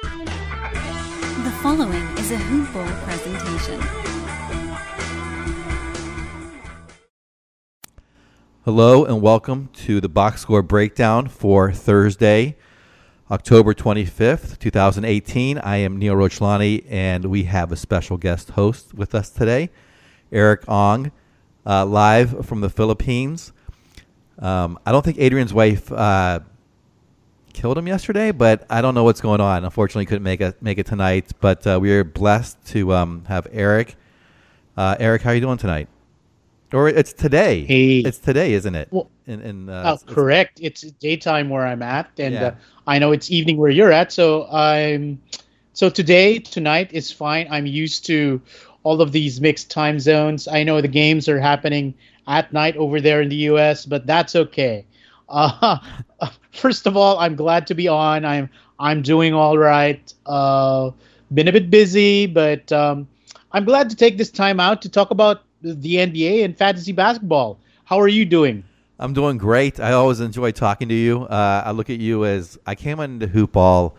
The following is a Hoop Ball presentation. Hello and welcome to the box score breakdown for Thursday, October 25th, 2018. I am Neil Rochlani, and we have a special guest host with us today, Erik live from the Philippines. I don't think Adrian's wife killed him yesterday, but I don't know what's going on. Unfortunately, couldn't make it tonight, but we are blessed to have Erik. Erik, how are you doing tonight? Or it's today. Hey. It's today, isn't it? Well, correct. It's daytime where I'm at, and I know it's evening where you're at. So tonight is fine. I'm used to all of these mixed time zones. I know the games are happening at night over there in the U.S., but that's okay. First of all, I'm glad to be on. I'm doing all right. Been a bit busy, but I'm glad to take this time out to talk about the NBA and fantasy basketball. How are you doing? I'm doing great. I always enjoy talking to you. I look at you as I came into Hoop Ball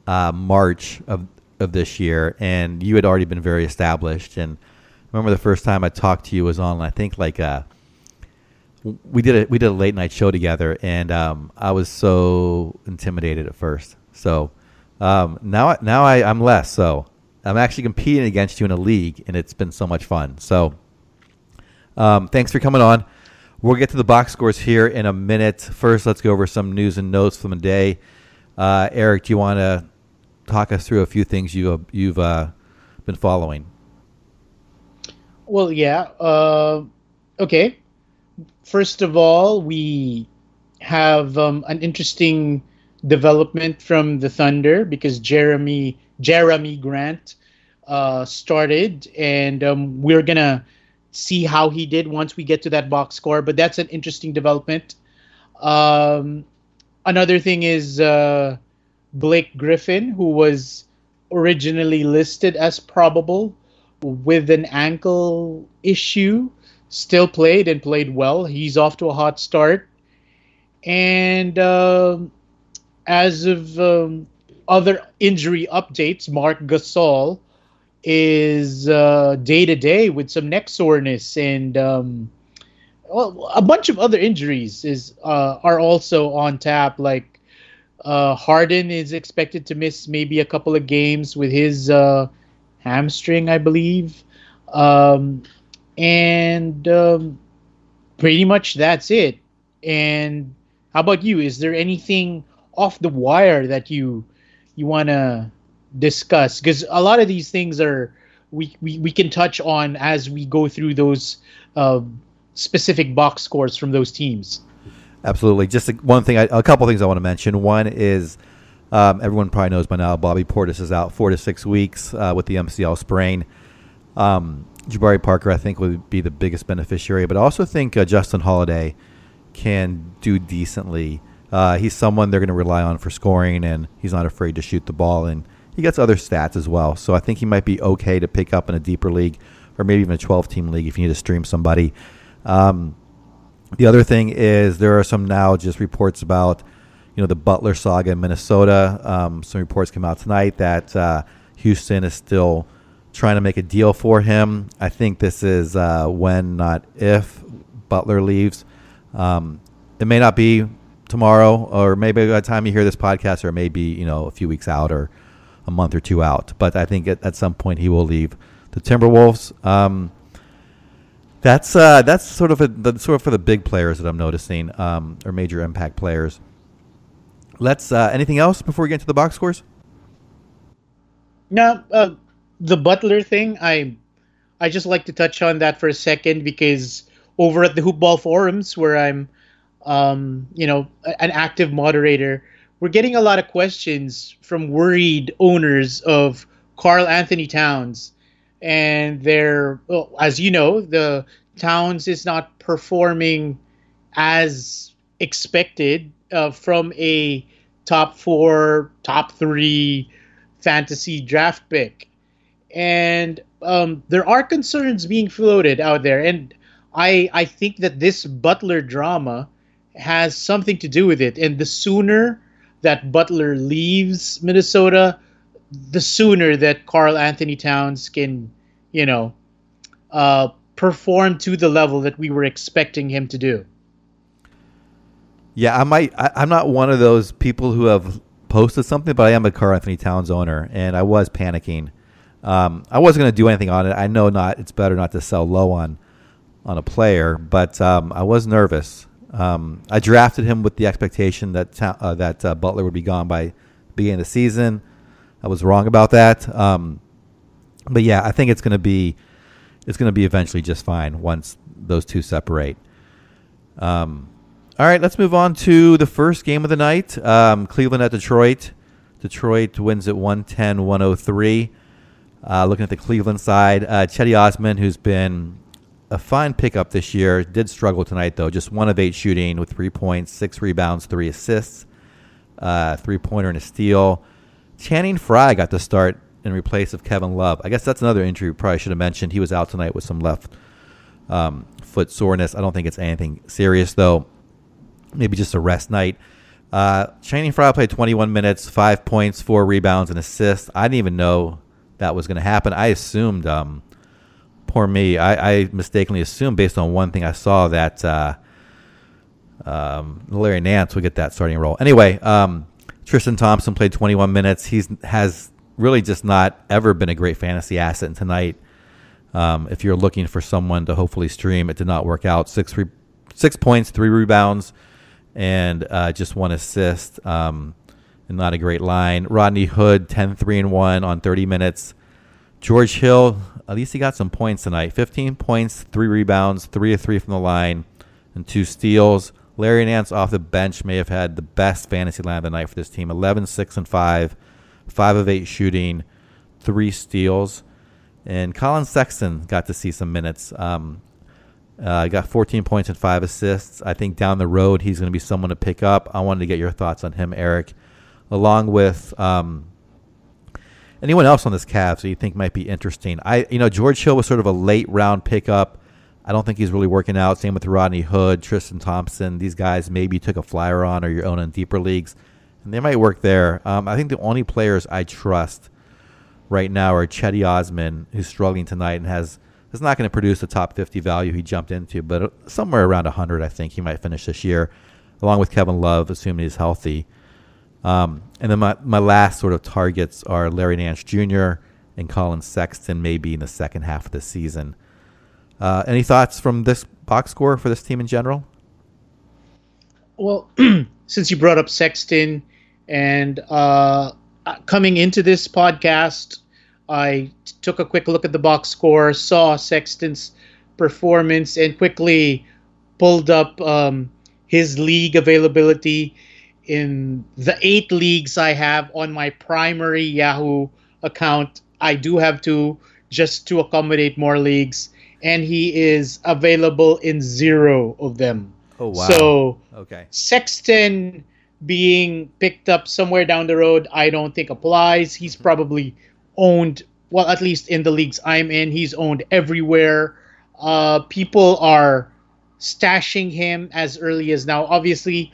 March of this year, and you had already been very established. And I remember the first time I talked to you was on, I think, we did a late night show together, and I was so intimidated at first. So now I'm less. So I'm actually competing against you in a league, and it's been so much fun. So thanks for coming on. We'll get to the box scores here in a minute. First, let's go over some news and notes from the day. Erik, do you want to talk us through a few things you've been following? Well, yeah. Okay. First of all, we have an interesting development from the Thunder because Jeremy Grant started, and we're gonna see how he did once we get to that box score. But that's an interesting development. Another thing is Blake Griffin, who was originally listed as probable with an ankle issue, still played and played well. He's off to a hot start. And as of other injury updates, Marc Gasol is day-to-day with some neck soreness, and a bunch of other injuries are also on tap. Like Harden is expected to miss maybe a couple of games with his hamstring, I believe. And pretty much that's it. And how about you? Is there anything off the wire that you want to discuss? Because a lot of these things are we can touch on as we go through those specific box scores from those teams. Absolutely. Just a couple things I want to mention. One is everyone probably knows by now Bobby Portis is out 4 to 6 weeks with the MCL sprain. Jabari Parker, I think, would be the biggest beneficiary, but I also think Justin Holiday can do decently. He's someone they're going to rely on for scoring, and he's not afraid to shoot the ball, and he gets other stats as well. So I think he might be okay to pick up in a deeper league or maybe even a 12-team league if you need to stream somebody. The other thing is there are some now just reports about the Butler saga in Minnesota. Some reports come out tonight that Houston is still trying to make a deal for him. I think this is when, not if, Butler leaves. It may not be tomorrow, or maybe by the time you hear this podcast, or maybe a few weeks out or a month or two out. But I think at some point he will leave the Timberwolves. That's sort of for the big players that I'm noticing, or major impact players. Let's anything else before we get into the box scores? No. The Butler thing, I just like to touch on that for a second, because over at the Hoop Ball forums, where I'm, an active moderator, we're getting a lot of questions from worried owners of Karl Anthony Towns, and as you know, the Towns is not performing as expected from a top 4, top 3 fantasy draft pick. And there are concerns being floated out there. And I think that this Butler drama has something to do with it. And the sooner that Butler leaves Minnesota, the sooner that Karl Anthony Towns can, you know, perform to the level that we were expecting him to do. Yeah, I'm not one of those people who have posted something, but I am a Karl Anthony Towns owner, and I was panicking. I wasn't going to do anything on it. I know it's better not to sell low on a player, but I was nervous. I drafted him with the expectation that Butler would be gone by the beginning of the season. I was wrong about that. But yeah, I think it's going to be eventually just fine once those two separate. All right, let's move on to the first game of the night. Cleveland at Detroit. Detroit wins at 110-103. Looking at the Cleveland side, Cedi Osman, who's been a fine pickup this year, did struggle tonight, though. Just 1 of 8 shooting with 3 points, 6 rebounds, 3 assists, 3-pointer and a steal. Channing Frye got the start in place of Kevin Love. I guess that's another injury we probably should have mentioned. He was out tonight with some left foot soreness. I don't think it's anything serious, though. Maybe just a rest night. Channing Frye played 21 minutes, 5 points, 4 rebounds, and assists. I didn't even know that was going to happen. I assumed, poor me, I mistakenly assumed based on one thing I saw that Larry Nance would get that starting role. Anyway, Tristan Thompson played 21 minutes. He has really just not ever been a great fantasy asset. And tonight, if you're looking for someone to hopefully stream, it did not work out. 6 points, 3 rebounds, and just 1 assist. And not a great line. Rodney Hood, 10-3-1 on 30 minutes. George Hill, at least he got some points tonight. 15 points, 3 rebounds, 3 of 3 from the line, and 2 steals. Larry Nance off the bench may have had the best fantasy line of the night for this team. 11, 6, and 5. 5 of 8 shooting, 3 steals. And Colin Sexton got to see some minutes. Got 14 points and 5 assists. I think down the road he's going to be someone to pick up. I wanted to get your thoughts on him, Erik, along with anyone else on this Cavs that you think might be interesting. George Hill was sort of a late round pickup. I don't think he's really working out. Same with Rodney Hood, Tristan Thompson. These guys maybe you took a flyer on or you're owning deeper leagues, and they might work there. I think the only players I trust right now are Cedi Osman, who's struggling tonight and is not going to produce the top 50 value he jumped into, but somewhere around 100 I think he might finish this year, along with Kevin Love, assuming he's healthy. And then my last sort of targets are Larry Nance Jr. and Colin Sexton, maybe in the second half of the season. Any thoughts from this box score for this team in general? Well, since you brought up Sexton, and coming into this podcast, I took a quick look at the box score, saw Sexton's performance, and quickly pulled up his league availability. In the 8 leagues I have on my primary Yahoo account, I do have 2 just to accommodate more leagues, and he is available in 0 of them. Oh, wow. So okay. Sexton being picked up somewhere down the road, I don't think applies. He's probably owned, well, at least in the leagues I'm in, he's owned everywhere. People are stashing him as early as now. Obviously,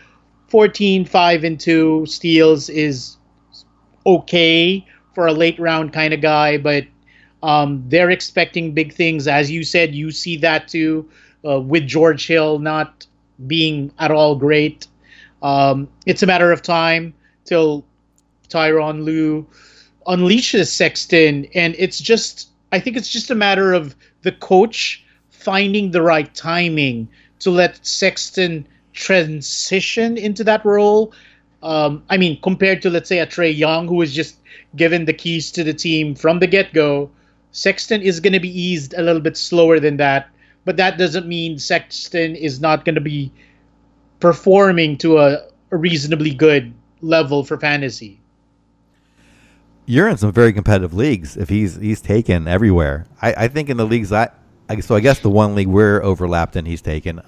14, 5, and 2 steals is okay for a late round kind of guy, but they're expecting big things. As you said, you see that too with George Hill not being at all great. It's a matter of time till Tyronn Lue unleashes Sexton, and I think it's just a matter of the coach finding the right timing to let Sexton transition into that role. Compared to, let's say, a Trae Young, who was just given the keys to the team from the get-go, Sexton is going to be eased a little bit slower than that. But that doesn't mean Sexton is not going to be performing to a reasonably good level for fantasy. You're in some very competitive leagues if he's taken everywhere. I think in the leagues I guess the one league we're overlapped in, he's taken.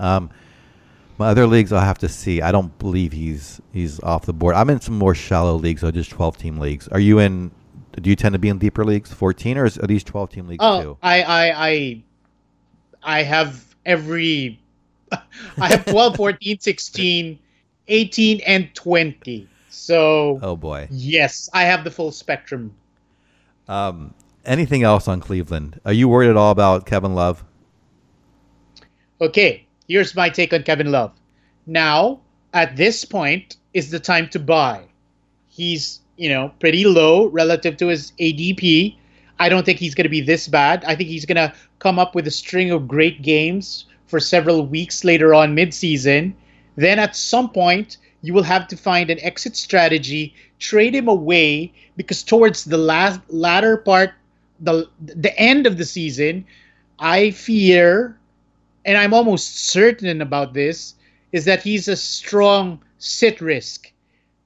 My other leagues, I'll have to see. I don't believe he's off the board. I'm in some more shallow leagues, so just 12-team leagues. Are you in? Do you tend to be in deeper leagues, 14, or are these 12-team leagues too? I have every. I have 12, 14, 16, 18, and 20. So. Oh boy. Yes, I have the full spectrum. Anything else on Cleveland? Are you worried at all about Kevin Love? Okay, here's my take on Kevin Love. Now, at this point, is the time to buy. He's, pretty low relative to his ADP. I don't think he's going to be this bad. I think he's going to come up with a string of great games for several weeks later on mid-season. Then at some point, you will have to find an exit strategy, trade him away, because towards the latter part, the end of the season, I fear, and I'm almost certain about this, is that he's a strong sit risk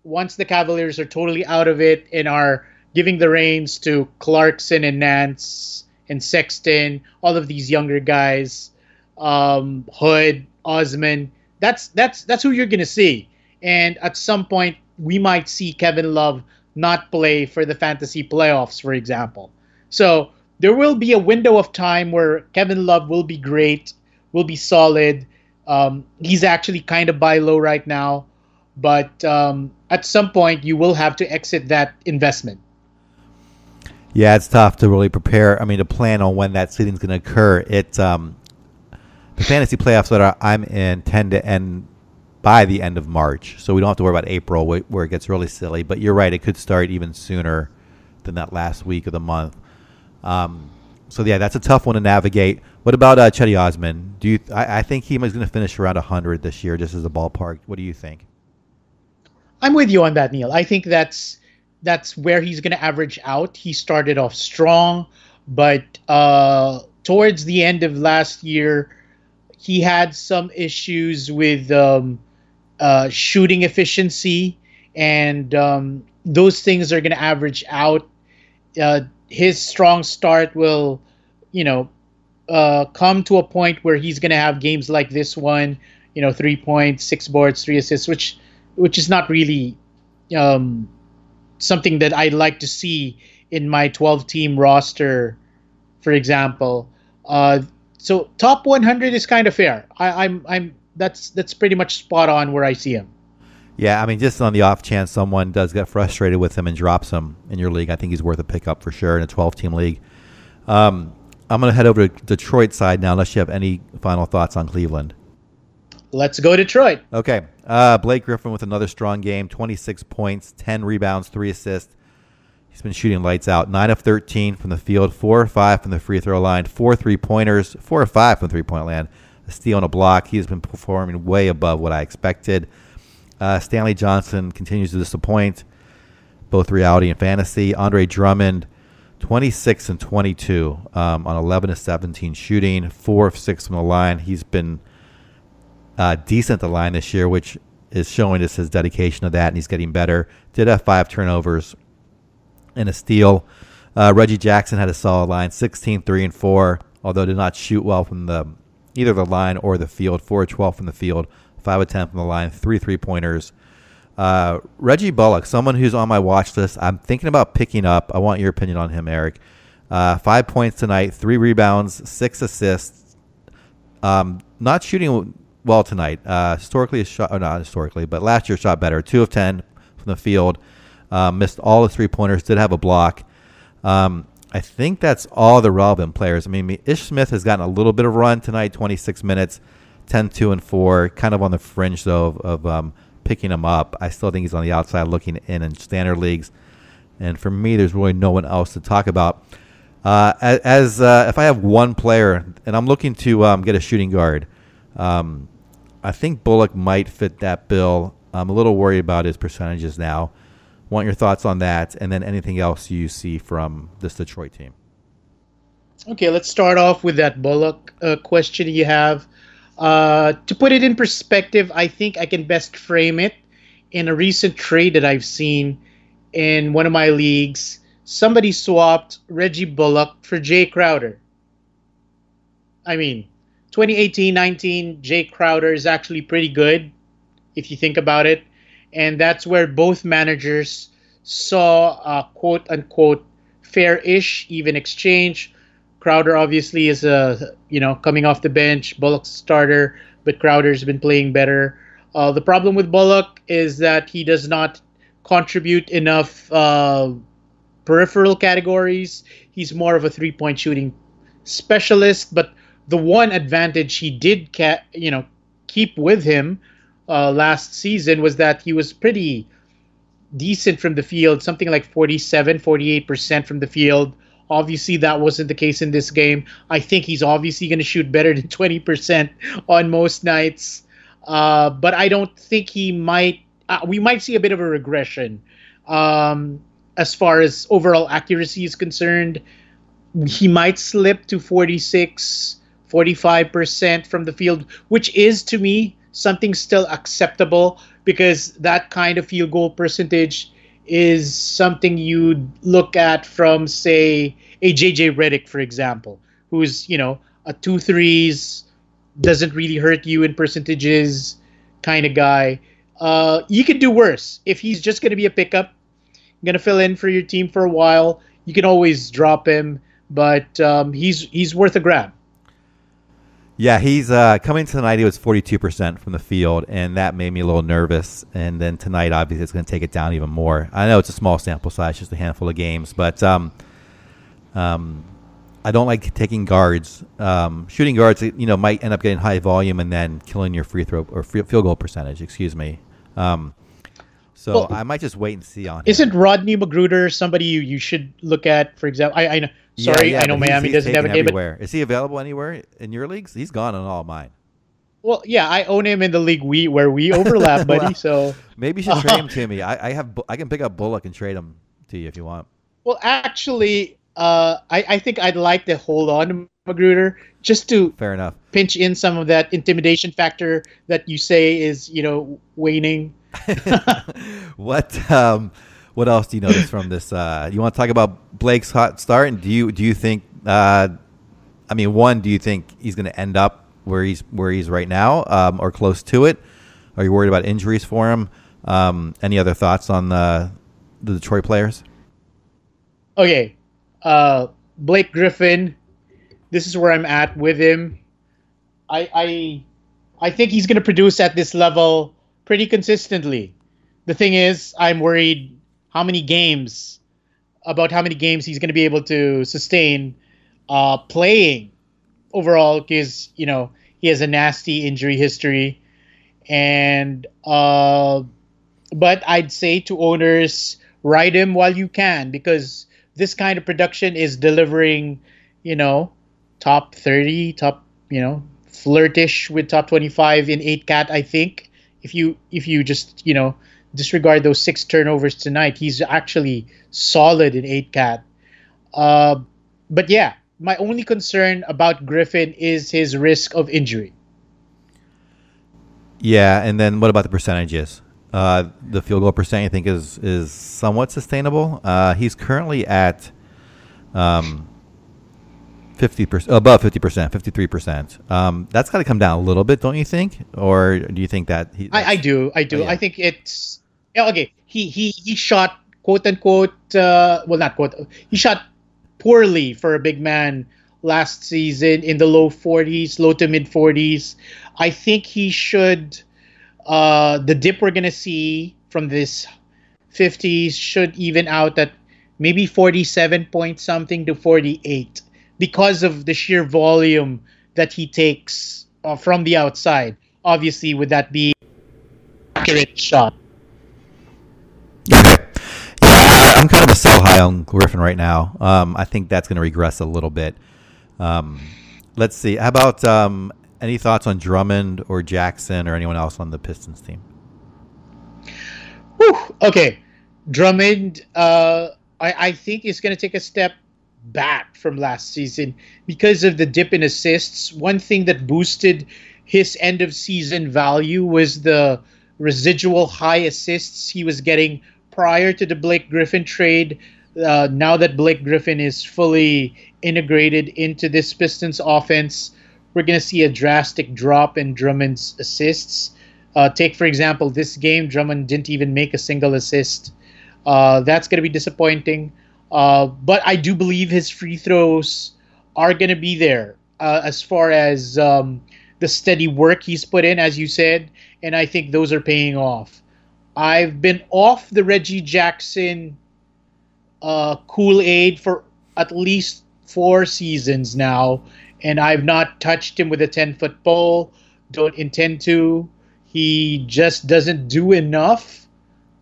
once the Cavaliers are totally out of it and are giving the reins to Clarkson and Nance and Sexton, all of these younger guys, Hood, Osman. That's who you're gonna see. And at some point, we might see Kevin Love not play for the fantasy playoffs, for example. So there will be a window of time where Kevin Love will be great, will be solid. He's actually kind of buy low right now, but at some point you will have to exit that investment. Yeah, it's tough to really prepare. I mean, to plan on when that seeding is going to occur. The fantasy playoffs that I'm in tend to end by the end of March, so we don't have to worry about April where it gets really silly. But you're right; it could start even sooner than that last week of the month. So yeah, that's a tough one to navigate. What about Chetty Osman? I think he was going to finish around 100 this year, just as a ballpark. What do you think? I'm with you on that, Neil. I think that's where he's going to average out. He started off strong, but towards the end of last year, he had some issues with shooting efficiency, and those things are going to average out. His strong start will, come to a point where he's going to have games like this one, 3 points, 6 boards, 3 assists, which is not really something that I'd like to see in my 12-team roster, for example. So top 100 is kind of fair. That's pretty much spot on where I see him. Yeah, I mean, just on the off chance someone does get frustrated with him and drops him in your league, I think he's worth a pickup for sure in a 12-team league. I'm going to head over to Detroit side now, unless you have any final thoughts on Cleveland. Let's go Detroit. Okay. Blake Griffin with another strong game, 26 points, 10 rebounds, 3 assists. He's been shooting lights out. 9 of 13 from the field, 4 of 5 from the free throw line, 4 3-pointers, 4 of 5 from three-point land, a steal and a block. He has been performing way above what I expected. Stanley Johnson continues to disappoint, both reality and fantasy. Andre Drummond, 26 and 22 on 11 of 17 shooting, 4 of 6 from the line. He's been decent at the line this year, which is showing us his dedication to that, and he's getting better. Did have 5 turnovers and a steal. Reggie Jackson had a solid line, 16, 3, and 4, although did not shoot well from either the line or the field. 4 of 12 from the field, 5 of 10 from the line, 3 3-pointers. Reggie Bullock, someone who's on my watch list, I'm thinking about picking up. I want your opinion on him, Erik. 5 points tonight, 3 rebounds, 6 assists. Not shooting well tonight. Historically, not historically, but last year shot better. 2 of 10 from the field. Missed all the 3-pointers. Did have a block. I think that's all the relevant players. I mean, Ish Smith has gotten a little bit of run tonight, 26 minutes, 10, 2, and 4. Kind of on the fringe, though, of picking him up. I still think he's on the outside looking in standard leagues. And for me, there's really no one else to talk about. If I have one player, and I'm looking to get a shooting guard, I think Bullock might fit that bill. I'm a little worried about his percentages now. Want your thoughts on that, and then anything else you see from this Detroit team. Okay, let's start off with that Bullock question you have. To put it in perspective, I think I can best frame it in a recent trade that I've seen in one of my leagues. Somebody swapped Reggie Bullock for Jay Crowder. I mean, 2018-19, Jay Crowder is actually pretty good, if you think about it. And that's where both managers saw a quote-unquote fair-ish, even exchange. Crowder obviously is coming off the bench, Bullock's starter, but Crowder's been playing better. The problem with Bullock is that he does not contribute enough peripheral categories. He's more of a three-point shooting specialist. But the one advantage he did, keep with him last season was that he was pretty decent from the field, something like 47, 48% from the field. Obviously, that wasn't the case in this game. I think he's obviously going to shoot better than 20% on most nights. But I don't think he might. We might see a bit of a regression as far as overall accuracy is concerned. He might slip to 46, 45% from the field, which is, to me, something still acceptable, because that kind of field goal percentage is something you'd look at from, say, a JJ Redick, for example, who's, a 2 threes, doesn't really hurt you in percentages kind of guy. You could do worse. If he's just going to be a pickup, going to fill in for your team for a while, you can always drop him, but he's worth a grab. Yeah, he's coming tonight. He was 42% from the field, and that made me a little nervous. And then tonight, obviously, it's going to take it down even more. I know it's a small sample size, just a handful of games, but I don't like taking guards. Shooting guards, might end up getting high volume and then killing your free throw or field goal percentage. Excuse me. So I might just wait and see on him. Isn't Rodney Magruder somebody you should look at? For example, I know. Sorry, I know Miami doesn't have a game. But is he available anywhere in your leagues? He's gone on all mine. Well, yeah, I own him in the league where we overlap, buddy. Well, so maybe you should trade him to me. I can pick up Bullock and trade him to you if you want. Well, actually, I think I'd like to hold on to Magruder just to fair enough pinch in some of that intimidation factor that you say is waning. What else do you notice from this? You want to talk about Blake's hot start? And do you think? Do you think he's going to end up where he's right now, or close to it? Are you worried about injuries for him? Any other thoughts on the Detroit players? Okay, Blake Griffin. This is where I'm at with him. I think he's going to produce at this level pretty consistently. The thing is, I'm worried about how many games he's going to be able to sustain playing overall, because he has a nasty injury history. And but I'd say to owners, ride him while you can, because this kind of production is delivering top 30, flirtish with top 25 in 8-cat. I think if you just disregard those 6 turnovers tonight, he's actually solid in 8-cat. But yeah, my only concern about Griffin is his risk of injury. Yeah, and then what about the percentages? The field goal percent, I think, is somewhat sustainable. He's currently at 50%, above 50%, 53%. That's got to come down a little bit, don't you think? Or do you think that I do. Oh, yeah. I think it's okay. He shot quote unquote. Not quote. He shot poorly for a big man last season in the low to mid 40s. I think he should. The dip we're gonna see from this 50s should even out at maybe 47 point something to 48, because of the sheer volume that he takes from the outside. Obviously, with that being accurate shot. Okay. Yeah, I'm kind of a sell high on Griffin right now. I think that's going to regress a little bit. Let's see. How about any thoughts on Drummond or Jackson or anyone else on the Pistons team? Whew. Okay. Drummond, I think is going to take a step back from last season because of the dip in assists. One thing that boosted his end of season value was the residual high assists he was getting prior to the Blake Griffin trade. Now that Blake Griffin is fully integrated into this Pistons offense, we're going to see a drastic drop in Drummond's assists. Take, for example, this game, Drummond didn't even make a single assist. That's going to be disappointing. But I do believe his free throws are going to be there as far as the steady work he's put in, as you said, and I think those are paying off. I've been off the Reggie Jackson Kool-Aid for at least 4 seasons now, and I've not touched him with a 10-foot pole. Don't intend to. He just doesn't do enough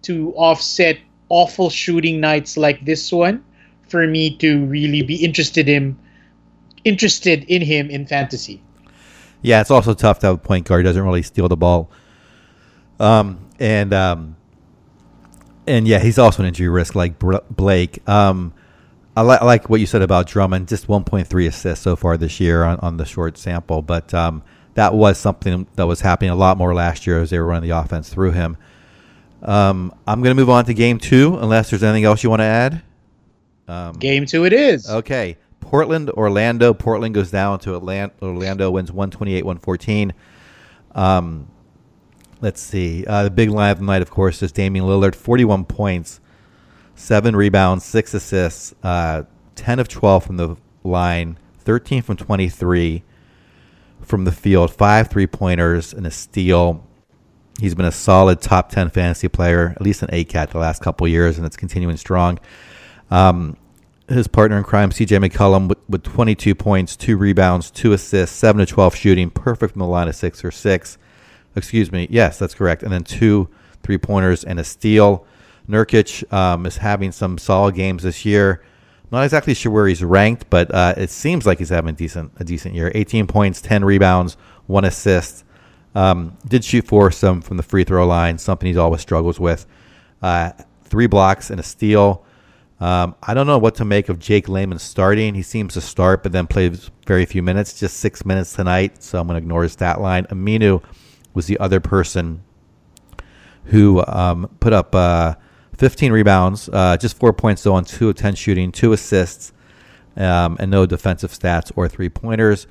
to offset awful shooting nights like this one for me to really be interested in him in fantasy. Yeah, it's also tough to have a point guard who doesn't really steal the ball. And yeah, he's also an injury risk like Blake. I like what you said about Drummond, just 1.3 assists so far this year on the short sample. But that was something that was happening a lot more last year as they were running the offense through him. I'm going to move on to game 2, unless there's anything else you want to add. Game 2 it is. Okay. Portland, Orlando. Portland goes down to Atlanta. Orlando wins 128-114. Let's see. The big line of the night, of course, is Damian Lillard, 41 points, 7 rebounds, 6 assists, 10 of 12 from the line, 13 from 23 from the field, 5 3-pointers, and a steal. He's been a solid top 10 fantasy player, at least an ACAT the last couple of years, and it's continuing strong. His partner in crime, CJ McCollum, with 22 points, 2 rebounds, 2 assists, 7 of 12 shooting, perfect from the line of 6 or 6. Excuse me. Yes, that's correct. And then 2 3-pointers and a steal. Nurkic is having some solid games this year. Not exactly sure where he's ranked, but it seems like he's having a decent year. 18 points, 10 rebounds, 1 assist. Did shoot for some from the free throw line, something he always struggles with. 3 blocks and a steal. I don't know what to make of Jake Layman starting. He seems to start, but then plays very few minutes, just 6 minutes tonight, so I'm going to ignore his stat line. Aminu was the other person who put up 15 rebounds, just 4 points, though, on 2 of 10 shooting, 2 assists, and no defensive stats or 3-pointers.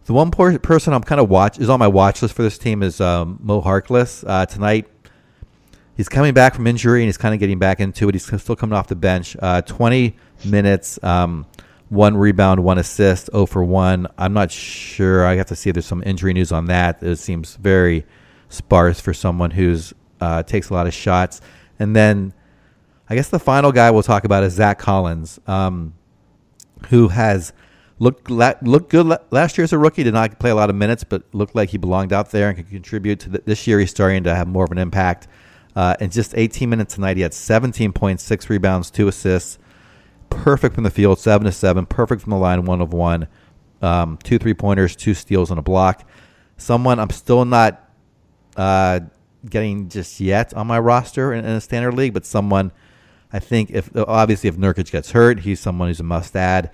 The one person I'm kind of is on my watch list for this team is Mo Harkless. Tonight, he's coming back from injury, and he's kind of getting back into it. He's still coming off the bench. 20 minutes, 1 rebound, 1 assist, 0 for 1. I'm not sure. I have to see if there's some injury news on that. It seems very sparse for someone who's takes a lot of shots. And then I guess the final guy we'll talk about is Zach Collins, who has looked good last year as a rookie. Did not play a lot of minutes, but looked like he belonged out there and could contribute to this year. He's starting to have more of an impact. In just 18 minutes tonight, he had 17 points, 6 rebounds, 2 assists, perfect from the field, 7 of 7, perfect from the line, 1 of 1, 2 3-pointers, 2 steals, and a block. Someone I'm still not getting just yet on my roster in a standard league, but someone I think if Nurkic gets hurt, he's someone who's a must-add.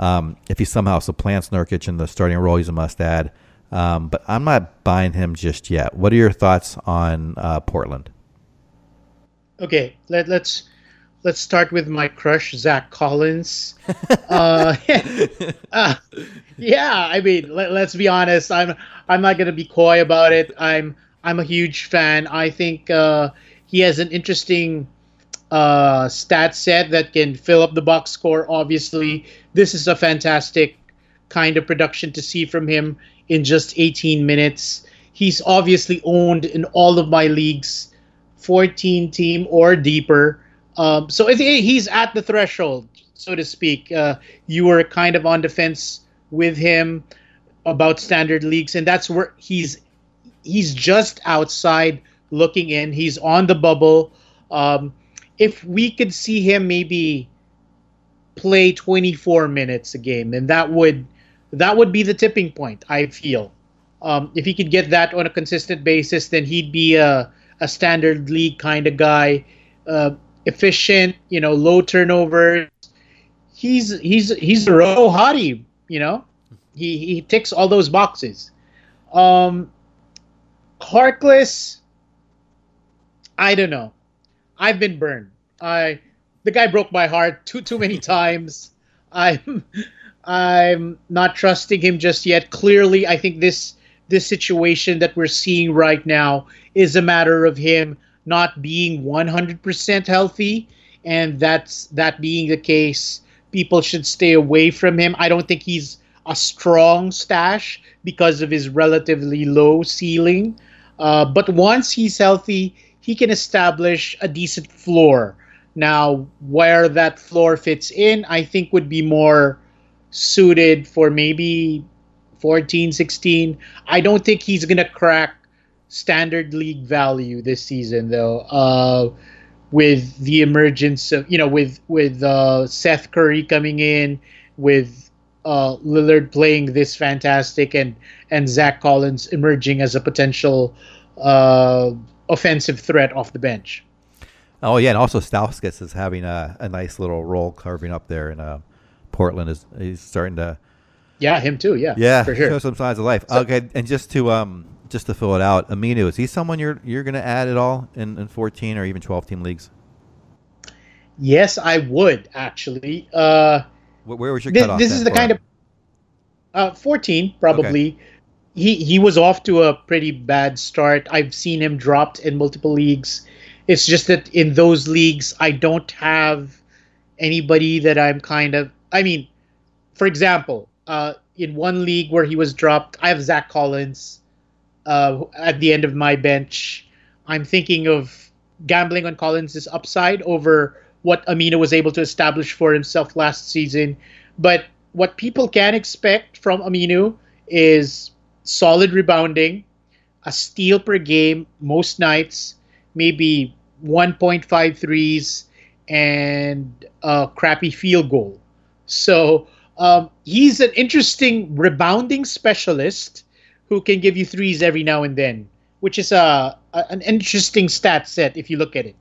If he somehow supplants Nurkic in the starting role, he's a must-add. But I'm not buying him just yet. What are your thoughts on Portland? Okay, let's start with my crush, Zach Collins. Yeah, I mean, let's be honest. I'm not gonna be coy about it. I'm a huge fan. I think he has an interesting stat set that can fill up the box score. Obviously, this is a fantastic kind of production to see from him in just 18 minutes. He's obviously owned in all of my leagues, 14 team or deeper. So he's at the threshold, so to speak. You were kind of on the fence with him about standard leagues, and that's where he's just outside looking in. He's on the bubble. If we could see him maybe play 24 minutes a game, then that would be the tipping point, I feel. If he could get that on a consistent basis, then he'd be a standard league kind of guy, efficient, low turnovers. He's a row hottie, He ticks all those boxes. Harkless, I don't know. I've been burned. The guy broke my heart too many times. I'm not trusting him just yet. Clearly, I think this situation that we're seeing right now is a matter of him not being 100% healthy, and that being the case, people should stay away from him. I don't think he's a strong stash because of his relatively low ceiling. But once he's healthy, he can establish a decent floor. Now, where that floor fits in, I think would be more suited for maybe 14, 16. I don't think he's going to crack standard league value this season, though. With the emergence of, with Seth Curry coming in, with Lillard playing this fantastic, and Zach Collins emerging as a potential offensive threat off the bench. Oh yeah, and also Stauskas is having a nice little role carving up there in Portland. He's starting to. Yeah, him too. Yeah, for sure. Show some signs of life. So, okay, and just to fill it out, Aminu, is he someone you're going to add at all in 14 or even 12-team leagues? Yes, I would actually. Where was your cutoff? This is the kind of 14 probably. Okay. He was off to a pretty bad start. I've seen him dropped in multiple leagues. It's just that in those leagues, I don't have anybody that I'm kind of. I mean, for example, in one league where he was dropped, I have Zach Collins at the end of my bench. I'm thinking of gambling on Collins' upside over what Aminu was able to establish for himself last season. But what people can expect from Aminu is solid rebounding, a steal per game most nights, maybe 1.5 threes, and a crappy field goal. So he's an interesting rebounding specialist who can give you threes every now and then, which is an interesting stat set if you look at it.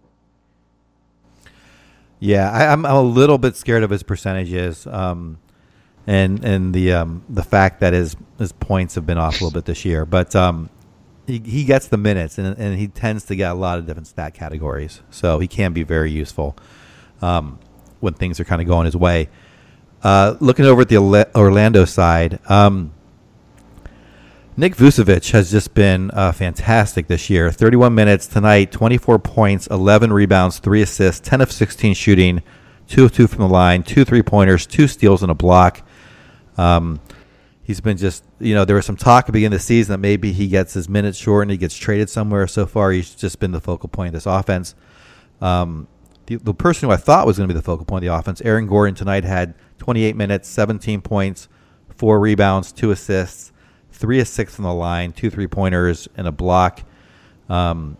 Yeah, I'm a little bit scared of his percentages, and the fact that his points have been off a little bit this year. But he gets the minutes, and he tends to get a lot of different stat categories, so he can be very useful when things are kind of going his way. Looking over at the Orlando side, Nick Vucevic has just been fantastic this year. 31 minutes tonight, 24 points, 11 rebounds, 3 assists, 10 of 16 shooting, 2 of 2 from the line, 2 3-pointers, 2 steals, and a block. He's been just, there was some talk at the beginning of the season that maybe he gets his minutes short and he gets traded somewhere. So far, he's just been the focal point of this offense. The person who I thought was going to be the focal point of the offense, Aaron Gordon, tonight had 28 minutes, 17 points, 4 rebounds, 2 assists, 3 of 6 from the line, 2 3-pointers, and a block, and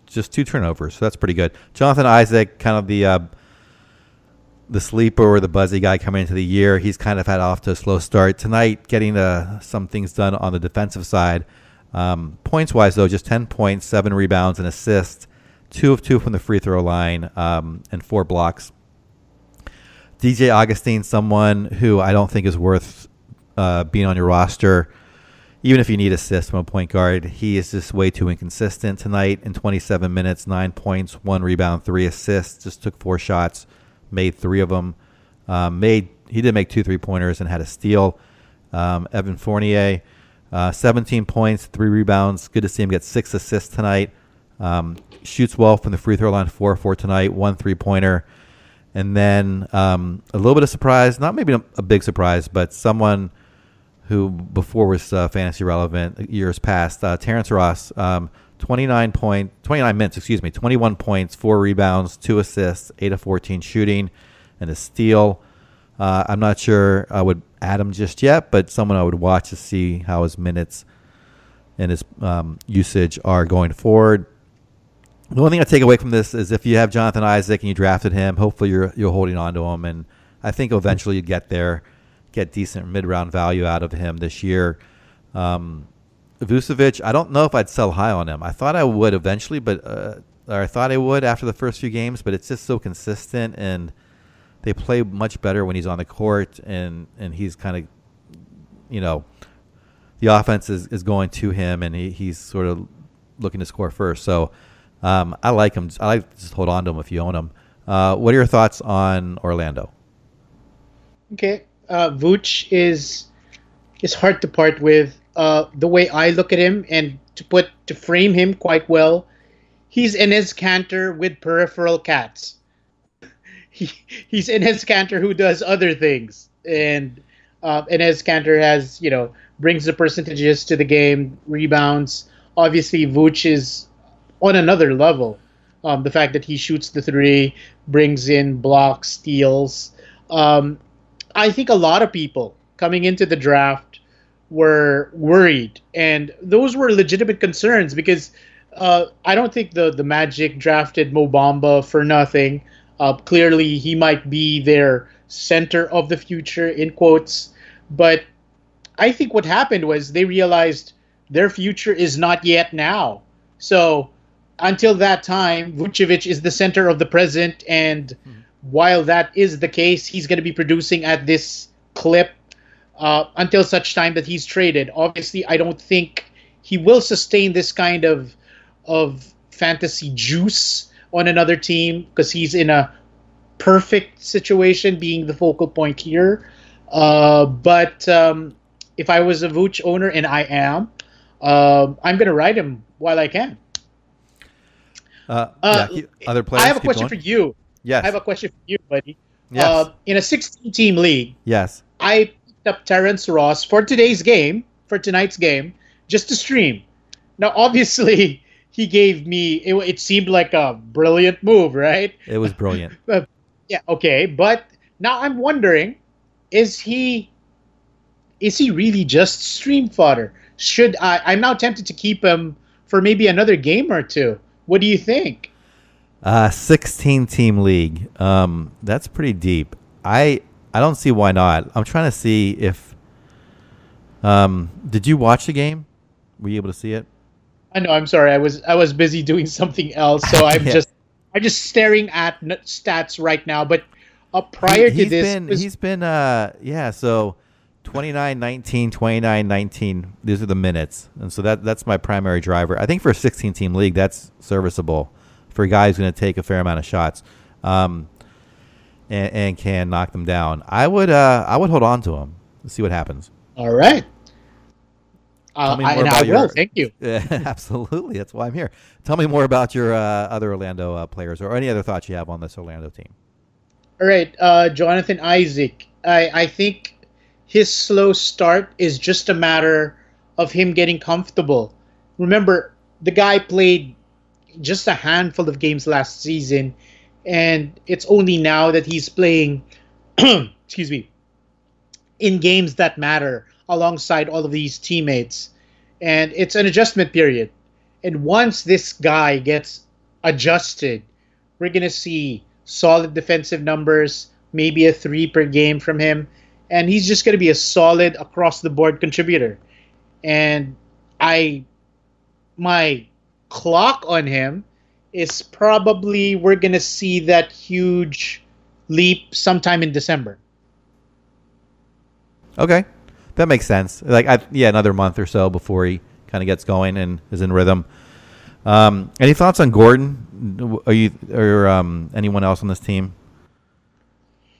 just 2 turnovers. So that's pretty good. Jonathan Isaac, kind of the sleeper or the buzzy guy coming into the year. He's kind of had off to a slow start. Tonight, getting some things done on the defensive side. Points-wise, though, just 10 points, 7 rebounds, and assists, 2 of 2 from the free throw line, and 4 blocks. DJ Augustine, someone who I don't think is worth being on your roster. Even if you need assists from a point guard, he is just way too inconsistent tonight. In 27 minutes, 9 points, 1 rebound, 3 assists. Just took 4 shots, made 3 of them. He did make 2 3-pointers and had a steal. Evan Fournier, 17 points, 3 rebounds. Good to see him get 6 assists tonight. Shoots well from the free throw line, 4 tonight, 1 3-pointer. And then a little bit of surprise, not maybe a big surprise, but someone who before was fantasy relevant years past, Terrence Ross, 29 minutes, 21 points, 4 rebounds, 2 assists, 8 of 14 shooting, and a steal. I'm not sure I would add him just yet, but someone I would watch to see how his minutes and his usage are going forward. The only thing I take away from this is if you have Jonathan Isaac and you drafted him, hopefully you're holding on to him, and I think eventually you get decent mid-round value out of him this year. Vucevic, I don't know if I'd sell high on him. I thought I would eventually, or I thought I would after the first few games, but it's just so consistent, and they play much better when he's on the court, and he's kind of, the offense is going to him, and he's sort of looking to score first. So I like him. I like to just hold on to him if you own him. What are your thoughts on Orlando? Okay. Vooch is hard to part with. The way I look at him, and to frame him quite well, he's Enes Kanter with peripheral cats. He's Enes Kanter who does other things, and Enes Kanter has brings the percentages to the game, rebounds. Obviously, Vooch is on another level. The fact that he shoots the three, brings in blocks, steals. Um, I think a lot of people coming into the draft were worried, and those were legitimate concerns because I don't think the Magic drafted Mo Bamba for nothing. Clearly, he might be their center of the future in quotes, but I think what happened was they realized their future is not yet now. So until that time, Vucevic is the center of the present, and while that is the case, he's going to be producing at this clip until such time that he's traded. Obviously, I don't think he will sustain this kind of fantasy juice on another team because he's in a perfect situation, being the focal point here. But if I was a Vooch owner, and I am, I'm going to ride him while I can. Other players. I have a question for you. Yes. I have a question for you, buddy. Yes. In a 16-team league, Yes. I picked up Terrence Ross for tonight's game, just to stream. Now, obviously, he gave me. It seemed like a brilliant move, right? It was brilliant. Yeah. Okay, but now I'm wondering, is he really just stream fodder? Should I? I'm now tempted to keep him for maybe another game or two. What do you think? 16-team league. That's pretty deep. I don't see why not. I'm trying to see if. Did you watch the game? Were you able to see it? I know. I'm sorry. I was busy doing something else, so I'm Yeah. I'm just staring at stats right now. But prior to this, he's been so 29-19, 29-19. These are the minutes, and so that's my primary driver. I think for a 16-team league, that's serviceable for a guy who's going to take a fair amount of shots, and can knock them down. I would hold on to him. Let's see what happens. All right. Tell me more and about I will. Thank you. Absolutely, that's why I'm here. Tell me more about your other Orlando players, or any other thoughts you have on this Orlando team. All right, Jonathan Isaac. I think his slow start is just a matter of him getting comfortable. Remember, the guy played just a handful of games last season, and it's only now that he's playing, excuse me, in games that matter alongside all of these teammates. And it's an adjustment period. And once this guy gets adjusted, we're going to see solid defensive numbers, maybe a 3 per game from him. And he's just going to be a solid across-the-board contributor. And my clock on him is probably we're going to see that huge leap sometime in December. Okay, that makes sense. Another month or so before he kind of gets going and is in rhythm. Any thoughts on Gordon? Are you or anyone else on this team?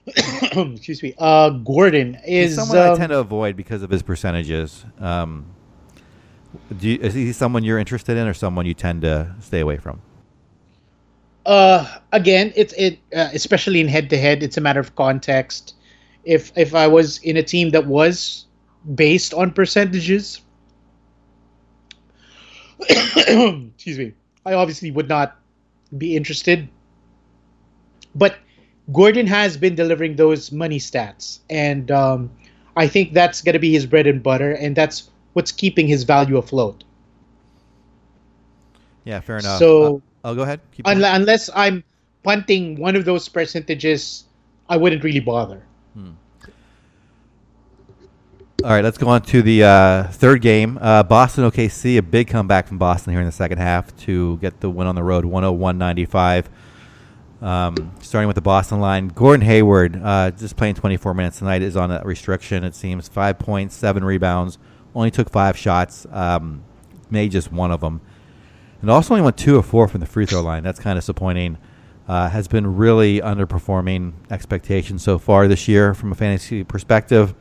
Excuse me. Gordon is He's someone I tend to avoid because of his percentages. Is he someone you're interested in, or someone you tend to stay away from? Again, especially in head-to-head, it's a matter of context. If I was in a team that was based on percentages, excuse me, I obviously would not be interested. But Gordon has been delivering those money stats, and I think that's going to be his bread and butter, and that's what's keeping his value afloat. Yeah, fair enough. So, go ahead. Keep unless I'm punting one of those percentages, I wouldn't really bother. All right, let's go on to the third game. Boston OKC, a big comeback from Boston here in the second half to get the win on the road, 101-95. Starting with the Boston line, Gordon Hayward, just playing 24 minutes tonight, is on a restriction, it seems. 5 points, 7 rebounds, only took 5 shots, made just one of them. And also only went 2 of 4 from the free throw line. That's kind of disappointing. Has been really underperforming expectations so far this year from a fantasy perspective.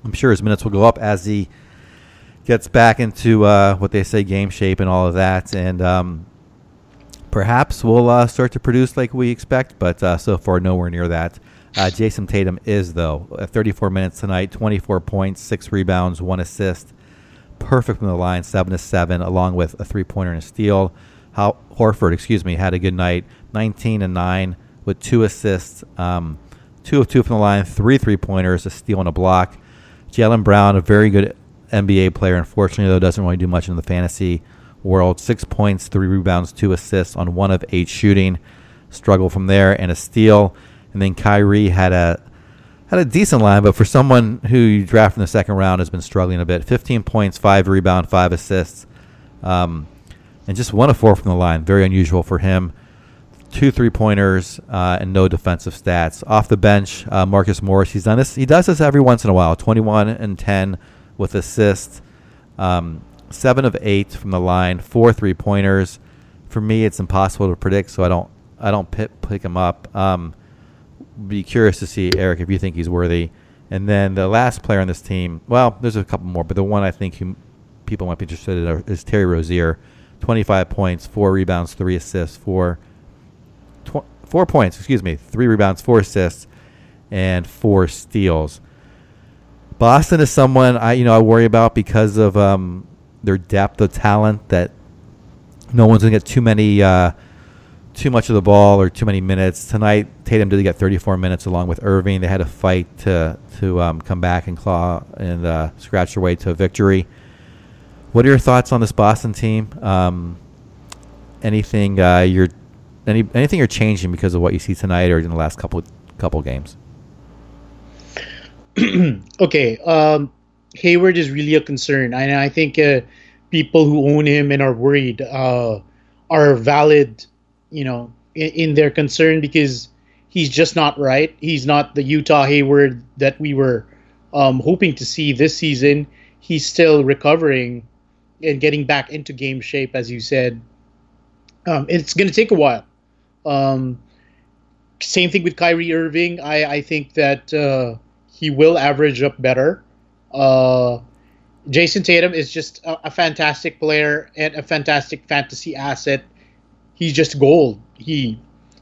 I'm sure his minutes will go up as he gets back into what they say game shape and all of that. And perhaps we'll start to produce like we expect, but so far nowhere near that. Jason Tatum is, though, at 34 minutes tonight, 24 points, 6 rebounds, 1 assist. Perfect from the line, 7 of 7, along with a 3-pointer and a steal. Horford, had a good night. 19 and 9 with 2 assists, 2 of 2 from the line, 3 3-pointers, a steal and a block. Jaylen Brown, a very good NBA player, unfortunately, though, doesn't really do much in the fantasy world. 6 points, 3 rebounds, 2 assists on 1 of 8 shooting. Struggle from there, and a steal. And then Kyrie had a decent line, but for someone who you draft in the second round has been struggling a bit. 15 points, 5 rebounds, 5 assists, and just 1 of 4 from the line. Very unusual for him. 2 3-pointers and no defensive stats. Off the bench, Marcus Morris. He does this every once in a while. 21 and 10 with assists. 7 of 8 from the line. 4 3-pointers. For me, it's impossible to predict, so I don't pick him up. Be curious to see, Eric, if you think he's worthy. And then the last player on this team, well, there's a couple more, but the one I think people might be interested in is Terry Rozier. 25 points, 4 rebounds, 3 assists, 4 points, 3 rebounds, 4 assists, and 4 steals. Boston is someone I worry about because of their depth of talent, that no one's going to get too much of the ball or too many minutes. Tonight, Tatum did get 34 minutes along with Irving. They had a fight to come back and claw and scratch their way to a victory. What are your thoughts on this Boston team? Anything you're changing because of what you see tonight or in the last couple games? Okay, Hayward is really a concern, and I think people who own him and are worried are valid, in their concern, because he's just not right. He's not the Utah Hayward that we were hoping to see this season. He's still recovering and getting back into game shape, as you said. It's going to take a while. Same thing with Kyrie Irving. I think that he will average up better. Jason Tatum is just a fantastic player and a fantastic fantasy asset. He's just gold. He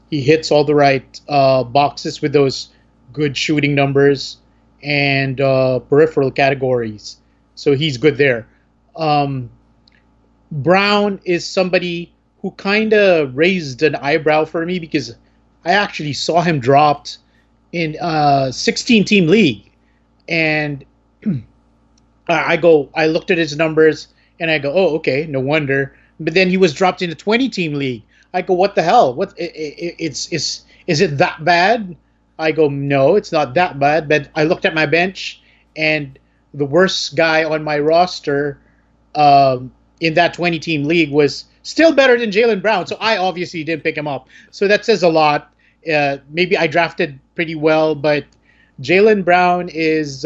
hits all the right boxes with those good shooting numbers and peripheral categories. So he's good there. Brown is somebody who kind of raised an eyebrow for me because I actually saw him dropped in a 16-team league. And I looked at his numbers and I go, oh, okay, no wonder. But then he was dropped in a 20-team league. I go, what the hell? Is it that bad? I go, no, it's not that bad. But I looked at my bench, and the worst guy on my roster in that 20-team league was still better than Jaylen Brown. So I obviously didn't pick him up. So that says a lot. Maybe I drafted pretty well, but Jaylen Brown is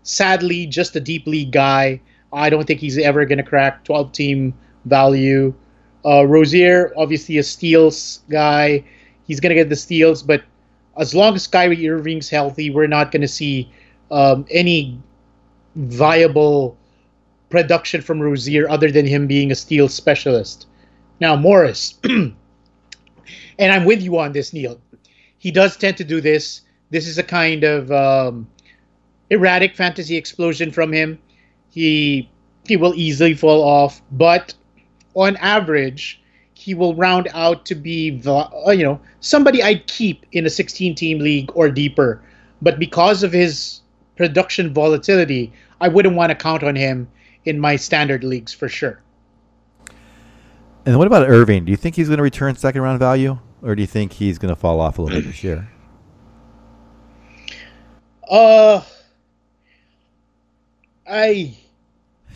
sadly just a deep league guy. I don't think he's ever going to crack 12-team value. Rozier, obviously a steals guy. He's going to get the steals, but as long as Kyrie Irving's healthy, we're not going to see any viable production from Rozier other than him being a steal specialist. Now, Morris, and I'm with you on this, Neil. He does tend to do this. This is a kind of erratic fantasy explosion from him. He will easily fall off, but on average, he will round out to be somebody I'd keep in a 16-team league or deeper. But because of his production volatility, I wouldn't want to count on him in my standard leagues for sure. And what about Irving? Do you think he's going to return second-round value, or do you think he's going to fall off a little bit this year?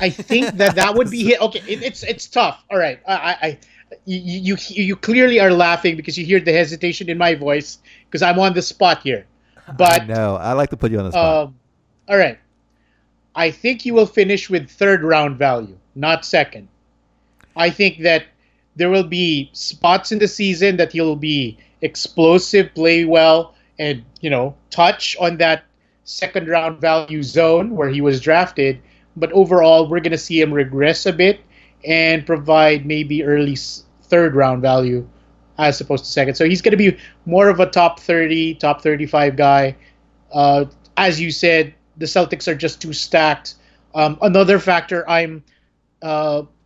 I think that would be hit. Okay, it's tough. All right, you clearly are laughing because you hear the hesitation in my voice because I'm on the spot here. But no, I like to put you on the spot. All right, I think you will finish with third round value, not second. I think that there will be spots in the season that he'll be explosive, play well, and touch on that second round value zone where he was drafted. But overall, we're going to see him regress a bit and provide maybe early third round value as opposed to second. So he's going to be more of a top 30, top 35 guy. As you said, the Celtics are just too stacked. Another factor I'm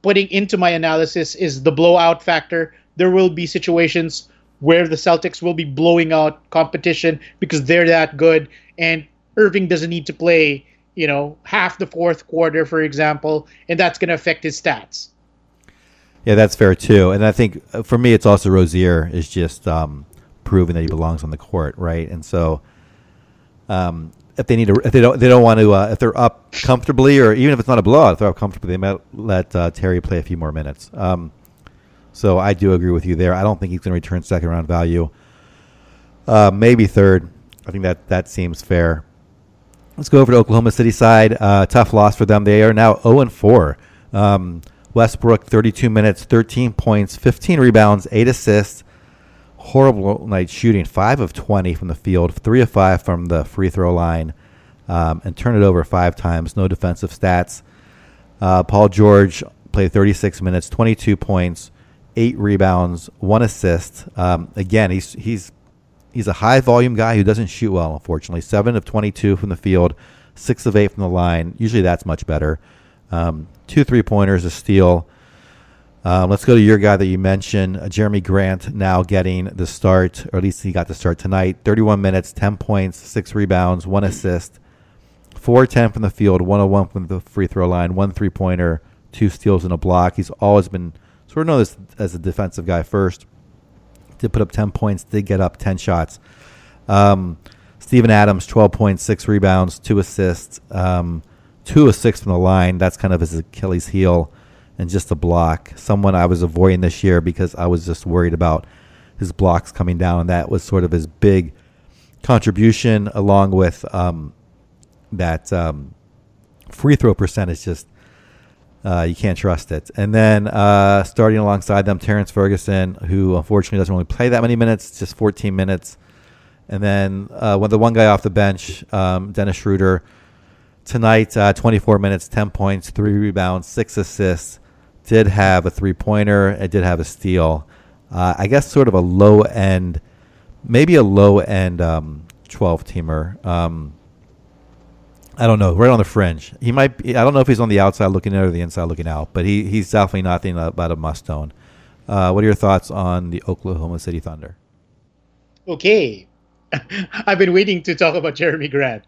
putting into my analysis is the blowout factor. There will be situations where the Celtics will be blowing out competition because they're that good, and Irving doesn't need to play, half the fourth quarter, for example, and that's going to affect his stats. Yeah, that's fair too. And I think for me, it's also Rozier is just proving that he belongs on the court, right? And so, if they don't want to, if they're up comfortably, or even if it's not a blowout, if they're up comfortably, they might let Terry play a few more minutes. So I do agree with you there. I don't think he's going to return second round value. Maybe third. I think that seems fair. Let's go over to Oklahoma City side. Tough loss for them. They are now 0-4. Westbrook, 32 minutes, 13 points, 15 rebounds, 8 assists. Horrible night shooting. 5 of 20 from the field, 3 of 5 from the free throw line, and turned it over 5 times. No defensive stats. Paul George played 36 minutes, 22 points, 8 rebounds, 1 assist. Again, he's a high volume guy who doesn't shoot well, unfortunately. 7 of 22 from the field, 6 of 8 from the line. Usually that's much better. 2 3-pointers, a steal. Let's go to your guy that you mentioned, Jeremy Grant, now getting the start, or at least he got the start tonight. 31 minutes, 10 points, 6 rebounds, 1 assist, 4-10 from the field, 1 of 1 from the free throw line, 1 3-pointer, 2 steals and a block. He's always been sort of known as a defensive guy first. Did put up 10 points, did get up 10 shots. Steven Adams, 12 points, 6 rebounds, 2 assists, 2 of 6 from the line. That's kind of his Achilles heel, and just a block. Someone I was avoiding this year because I was just worried about his blocks coming down, and that was sort of his big contribution, along with that free throw percentage. Just you can't trust it. And then starting alongside them, Terrence Ferguson, who unfortunately doesn't really play that many minutes, just 14 minutes. And then when the one guy off the bench, Dennis Schroeder, tonight, 24 minutes, 10 points, 3 rebounds, 6 assists. Did have a 3-pointer. It did have a steal. I guess sort of a low-end, maybe a low-end 12-teamer. I don't know, right on the fringe. He might be, I don't know if he's on the outside looking in or the inside looking out, but he's definitely nothing about a must-own. What are your thoughts on the Oklahoma City Thunder? Okay. I've been waiting to talk about Jeremy Grant.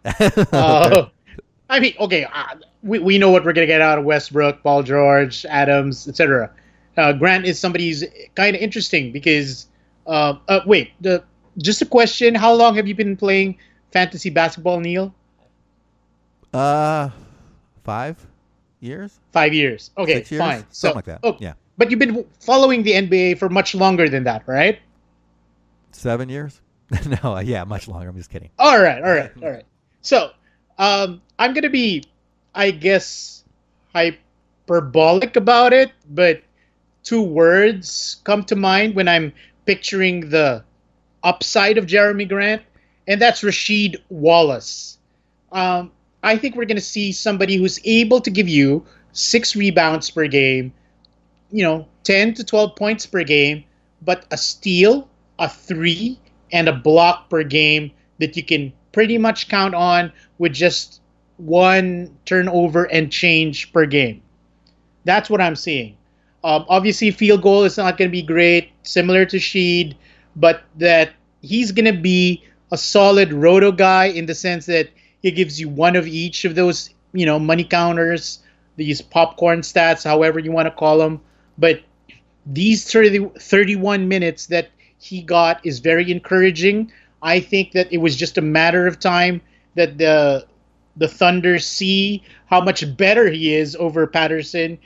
We know what we're going to get out of Westbrook, Paul George, Adams, etc. Grant is somebody who's kind of interesting because, just a question, how long have you been playing fantasy basketball, Neil? 5 years? 5 years. Okay, 6 years? fine. Something like that. Oh, yeah. But you've been following the NBA for much longer than that, right? 7 years? No, yeah, much longer. I'm just kidding. All right. So, I'm going to be, I guess, hyperbolic about it, but 2 words come to mind when I'm picturing the upside of Jeremy Grant, and that's Rasheed Wallace. I think we're going to see somebody who's able to give you 6 rebounds per game, 10 to 12 points per game, but a steal, a 3, and a block per game that you can pretty much count on with just 1 turnover and change per game. That's what I'm seeing. Obviously, field goal is not going to be great, similar to Sheed, but that he's going to be a solid roto guy in the sense that he gives you 1 of each of those, money counters, these popcorn stats, however you want to call them. But these 31 minutes that he got is very encouraging. I think that it was just a matter of time that the Thunder see how much better he is over Patterson.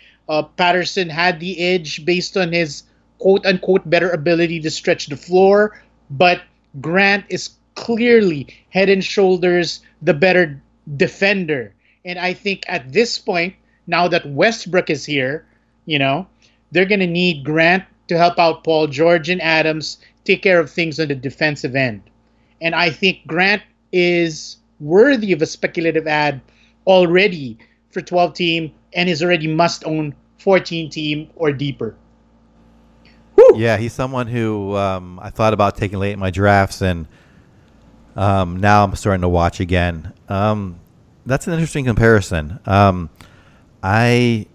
Patterson had the edge based on his quote-unquote better ability to stretch the floor, but Grant is clearly head and shoulders the better defender. And I think at this point, now that Westbrook is here, they're going to need Grant to help out Paul George and Adams take care of things on the defensive end. And I think Grant is worthy of a speculative ad already for 12-team and is already must-own 14-team or deeper. Woo! Yeah, he's someone who I thought about taking late in my drafts, and now I'm starting to watch again. That's an interesting comparison. I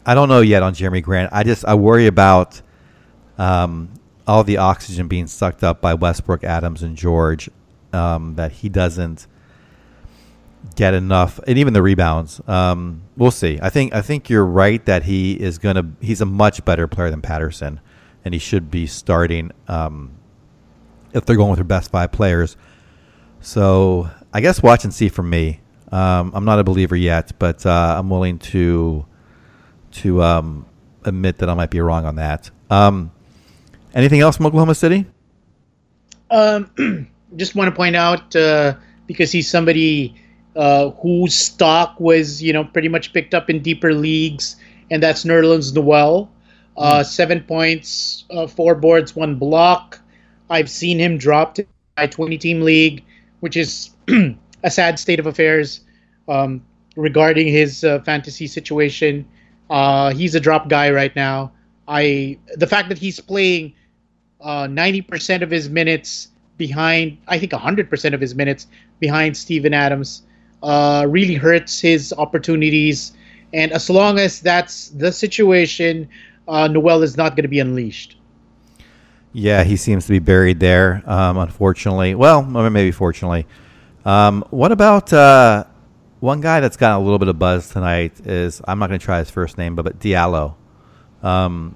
I don't know yet on Jeremy Grant. I worry about all the oxygen being sucked up by Westbrook, Adams, and George, that he doesn't get enough, and even the rebounds. We'll see. I think you're right that he's a much better player than Patterson, and he should be starting if they're going with their best 5 players. So I guess watch and see from me. I'm not a believer yet, but I'm willing to admit that I might be wrong on that. Anything else from Oklahoma City? Just want to point out, because he's somebody whose stock was, pretty much picked up in deeper leagues, and that's Nerlens Noel. 7 points, 4 boards, 1 block. I've seen him dropped in my 20-team league, which is a sad state of affairs regarding his fantasy situation. He's a drop guy right now. The fact that he's playing 90% of his minutes behind, I think 100% of his minutes behind Steven Adams, really hurts his opportunities. And as long as that's the situation, Noel is not going to be unleashed. Yeah, he seems to be buried there, unfortunately. Well, or maybe fortunately. What about one guy that's got a little bit of buzz tonight is, I'm not going to try his first name, but Diallo. And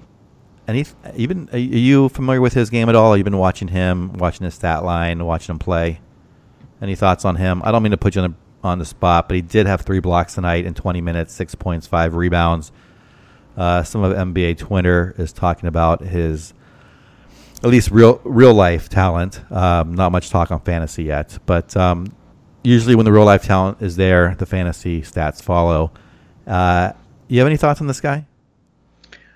are you familiar with his game at all? Have you been watching him, watching his stat line, watching him play? Any thoughts on him? I don't mean to put you on the spot, but he did have 3 blocks tonight in 20 minutes, 6 points, 5 rebounds. Some of NBA Twitter is talking about his at least real life talent. Not much talk on fantasy yet, but usually when the real life talent is there, the fantasy stats follow. You have any thoughts on this guy?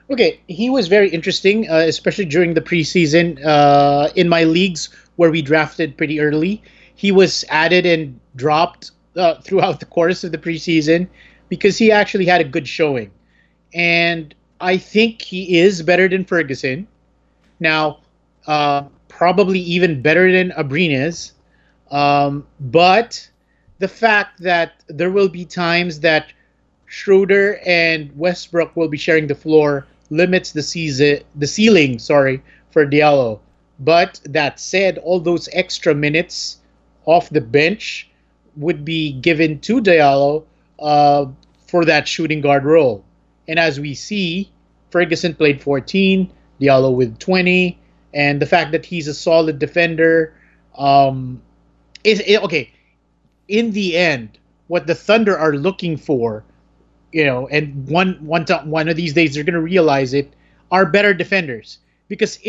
Okay, he was very interesting, especially during the preseason. In my leagues where we drafted pretty early, he was added and dropped throughout the course of the preseason because he actually had a good showing. And I think he is better than Ferguson. Now, probably even better than Abrines. But the fact that there will be times that Schroeder and Westbrook will be sharing the floor limits the ceiling, for Diallo. But that said, all those extra minutes off the bench would be given to Diallo for that shooting guard role. And as we see, Ferguson played 14, Diallo with 20, and the fact that he's a solid defender okay. In the end, what the Thunder are looking for, and one of these days they're going to realize it, are better defenders. Because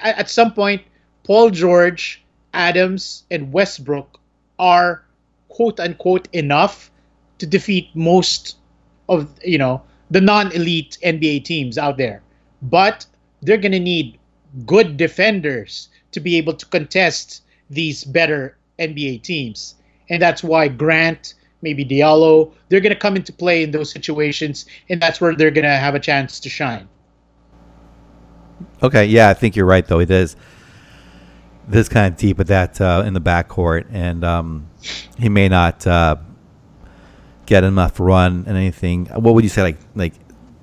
at some point, Paul George, Adams, and Westbrook are quote unquote enough to defeat most of the non-elite NBA teams out there. But they're going to need good defenders to be able to contest these better NBA teams. And that's why Grant, maybe Diallo, they're going to come into play in those situations, and that's where they're going to have a chance to shine. Okay, yeah, I think you're right, though. It is kind of deep with that in the backcourt, and he may not get enough run and anything. What would you say, like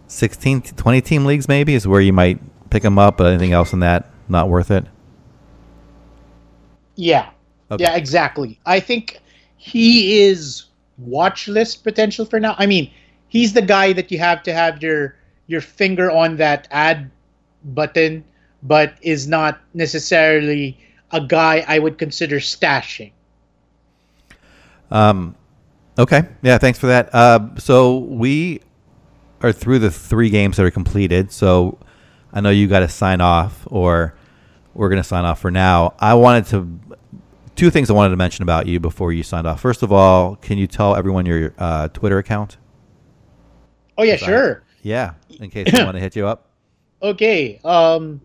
16, 20 team leagues maybe is where you might pick him up, but anything else than that, not worth it? Yeah. Okay. Yeah, exactly. I think he is watch list potential for now. I mean, he's the guy that you have to have your finger on that add button, but is not necessarily a guy I would consider stashing. Okay. Yeah, thanks for that. So we are through the 3 games that are completed. So I know you got to sign off, or we're going to sign off for now. Two things I wanted to mention about you before you signed off. First of all, can you tell everyone your Twitter account? Oh, yeah, sure. In case they want to hit you up. Okay.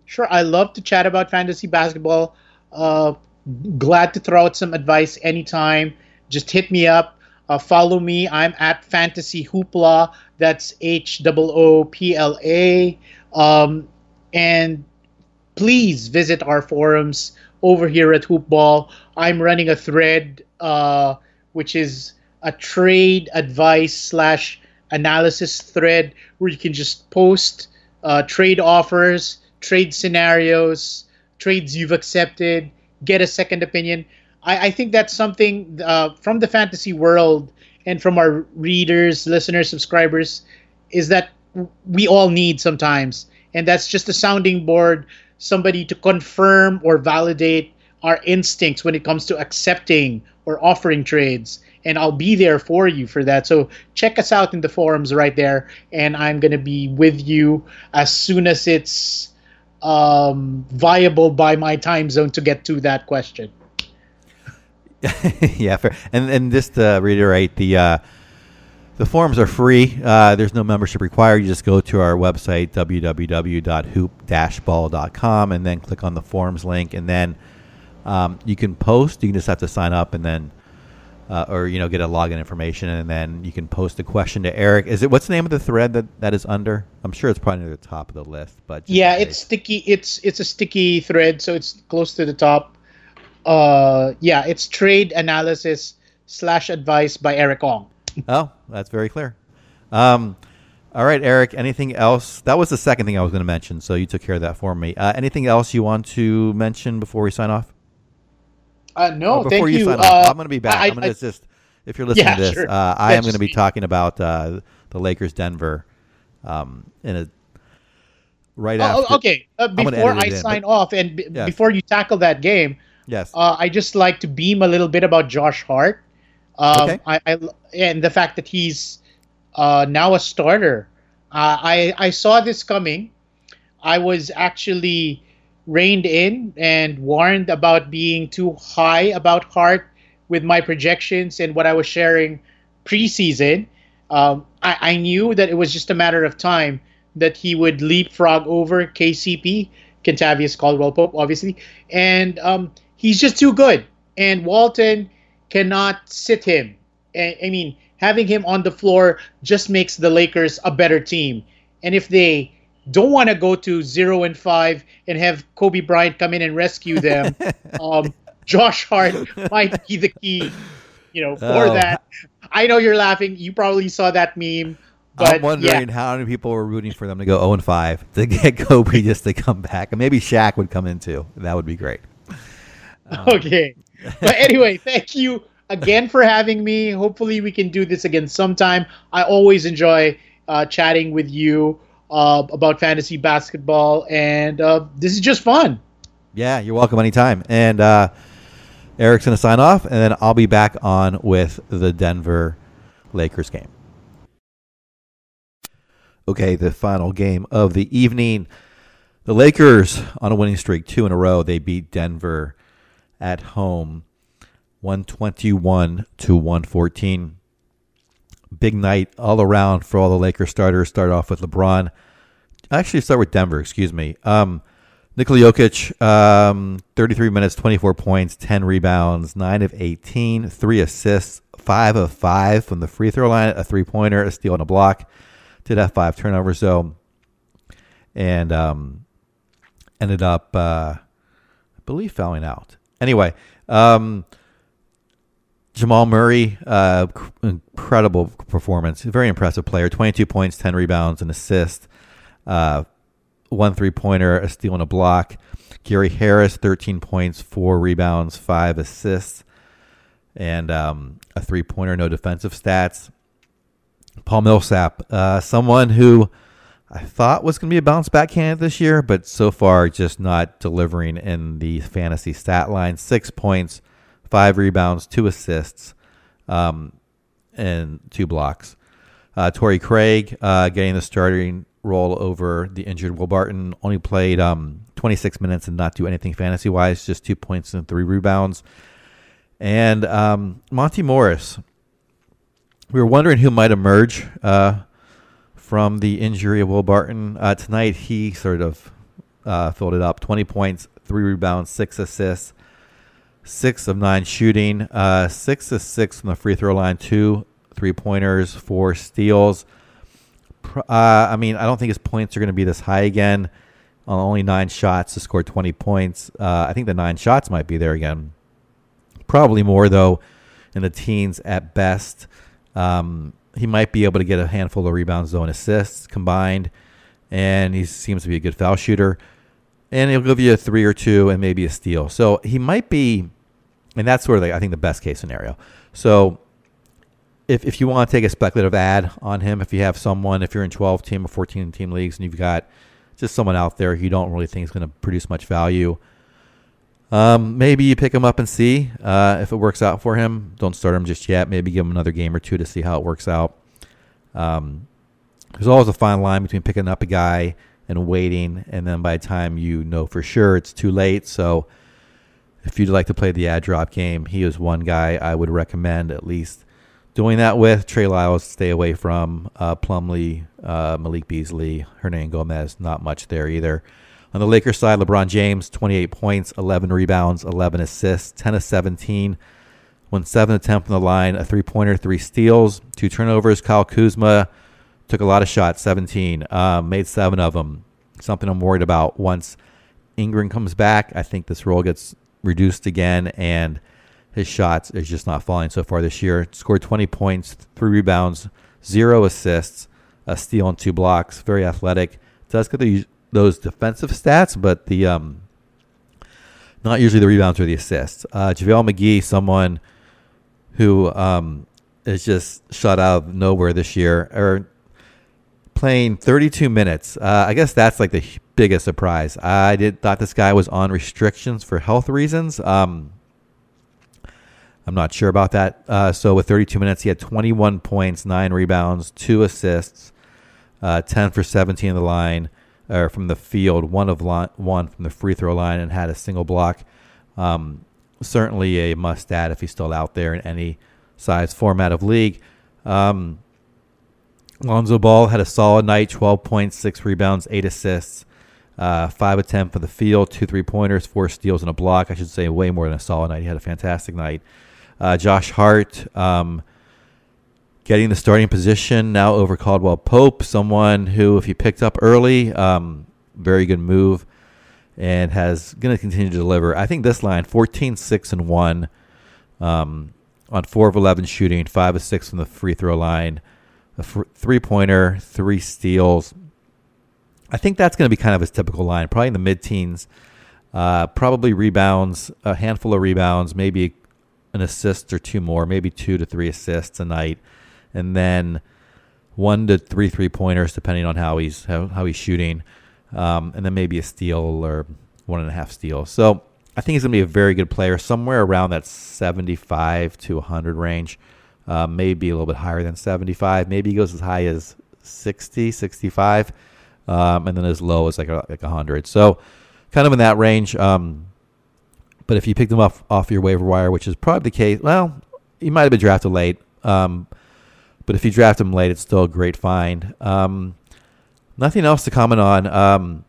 Sure. I love to chat about fantasy basketball. Glad to throw out some advice anytime. Just hit me up. Follow me. I'm at Fantasy Hoopla. That's HOOPLA. And please visit our forums over here at Hoopball. I'm running a thread, which is a trade advice / analysis thread where you can just post trade offers, trade scenarios, trades you've accepted, get a second opinion. I think that's something from the fantasy world and from our readers, listeners, subscribers, is that we all need sometimes. And that's just a sounding board, somebody to confirm or validate our instincts when it comes to accepting or offering trades. And I'll be there for you for that. So check us out in the forums right there. And I'm going to be with you as soon as it's viable by my time zone to get to that question. Yeah, fair. And just to reiterate, the forums are free. There's no membership required. You just go to our website, www.hoop-ball.com, and then click on the forums link. And then you can post. You can just have to sign up and then, or get a login information, and then you can post a question to Erik. What's the name of the thread that is under? I'm sure it's probably near the top of the list. But yeah, it's sticky. It's a sticky thread, so it's close to the top. It's trade analysis / advice by Erik Ong. Oh, that's very clear. All right, Erik, anything else? That was the second thing I was going to mention, so you took care of that for me. Anything else you want to mention before we sign off? No, before thank you. Sign off, I'm going to be back. I'm going to just, if you're listening to this, sure. I am going to be talking about the Lakers Denver right after. Okay. Before I sign off and before you tackle that game, yes, I just like to beam a little bit about Josh Hart. Okay. And the fact that he's now a starter. I saw this coming. I was actually reined in and warned about being too high about Hart with my projections and what I was sharing preseason. I knew that it was just a matter of time that he would leapfrog over KCP, Kentavious Caldwell-Pope, obviously. And he's just too good. And Walton cannot sit him. I mean, having him on the floor just makes the Lakers a better team. And if they don't want to go to 0-5 and have Kobe Bryant come in and rescue them, Josh Hart might be the key, for that. I know you're laughing. You probably saw that meme. But I'm wondering how many people were rooting for them to go 0-5 to get Kobe just to come back. And maybe Shaq would come in too. That would be great. Okay. But anyway, thank you again for having me. Hopefully we can do this again sometime. I always enjoy chatting with you about fantasy basketball, and this is just fun. Yeah, you're welcome anytime. And Erik's going to sign off, and then I'll be back on with the Denver Lakers game. Okay, the final game of the evening. The Lakers on a winning streak, 2 in a row. They beat Denver at home, 121-114. Big night all around for all the Lakers starters. Start off with LeBron. Actually, start with Denver, excuse me. Nikola Jokic, 33 minutes, 24 points, 10 rebounds, 9 of 18, 3 assists, 5 of 5 from the free throw line, a three-pointer, a steal, and a block. Did have 5 turnovers, though. And ended up, I believe, fouling out. Anyway, Jamal Murray, incredible performance. Very impressive player. 22 points, 10 rebounds, an assist. 1 3-pointer, a steal, and a block. Gary Harris, 13 points, 4 rebounds, 5 assists, and a 3-pointer, no defensive stats. Paul Millsap, someone who I thought was going to be a bounce back candidate this year, but so far just not delivering in the fantasy stat line. 6 points, 5 rebounds, 2 assists, and 2 blocks. Torrey Craig getting the starting role over the injured Will Barton. Only played 26 minutes and not do anything fantasy-wise, just 2 points and 3 rebounds. And Monty Morris. We were wondering who might emerge from the injury of Will Barton. Tonight, he sort of filled it up. 20 points, 3 rebounds, 6 assists, 6 of 9 shooting, 6 of 6 from the free throw line, 2 3-pointers, 4 steals. I don't think his points are going to be this high again. On only 9 shots to score 20 points. I think the 9 shots might be there again. Probably more, though, in the teens at best. he might be able to get a handful of rebounds, though, and assists combined. And he seems to be a good foul shooter. And he'll give you a 3 or 2 and maybe a steal. So he might be, and that's sort of, I think, the best case scenario. So if you want to take a speculative ad on him, if you have someone, if you're in 12-team or 14-team leagues and you've got just someone out there you don't really think is going to produce much value, maybe you pick him up and see if it works out for him. Don't start him just yet. Maybe give him another game or 2 to see how it works out. There's always a fine line between picking up a guy and waiting, and then by the time you know for sure it's too late. So if you'd like to play the ad drop game, he is one guy I would recommend at least doing that with. Trey Lyles, stay away from. Plumlee, Malik Beasley, Hernan Gomez, not much there either. On the Lakers side, LeBron James, 28 points, 11 rebounds, 11 assists, 10 of 17, won 7 attempts on the line, a 3-pointer, 3 steals, 2 turnovers. Kyle Kuzma took a lot of shots, 17, made 7 of them. Something I'm worried about. Once Ingram comes back, I think this role gets reduced again, and his shots is just not falling so far this year. Scored 20 points, 3 rebounds, 0 assists, a steal and 2 blocks. Very athletic. Does get those defensive stats, but the not usually the rebounds or the assists. JaVale McGee, someone who is just shut out of nowhere this year, or playing 32 minutes. I guess that's like the biggest surprise. I thought this guy was on restrictions for health reasons. I'm not sure about that. So with 32 minutes, he had 21 points, 9 rebounds, 2 assists, 10 for 17 on the line, or from the field, 1 from the free throw line, and had a single block. Certainly a must add if he's still out there in any size format of league. Lonzo Ball had a solid night, 12 points, 6 rebounds, 8 assists, 5 of 10 for the field, 2 3-pointers, 4 steals, and a block. I should say way more than a solid night. He had a fantastic night. Josh Hart getting the starting position now over Caldwell Pope, someone who, if he picked up early, very good move, and has going to continue to deliver. I think this line, 14, 6, and 1 on 4 of 11 shooting, 5 of 6 from the free throw line, a 3-pointer, 3 steals. I think that's going to be kind of his typical line, probably in the mid-teens. Probably rebounds, a handful of rebounds, maybe an assist or 2 more, maybe 2 to 3 assists a night, and then 1 to 3 3-pointers depending on how he's shooting, and then maybe a steal or 1.5 steals. So I think he's going to be a very good player, somewhere around that 75 to 100 range. Maybe a little bit higher than 75. Maybe he goes as high as 60, 65, and then as low as like 100. So kind of in that range. But if you picked him up off your waiver wire, which is probably the case, well, he might have been drafted late. But if you draft him late, it's still a great find. Nothing else to comment on.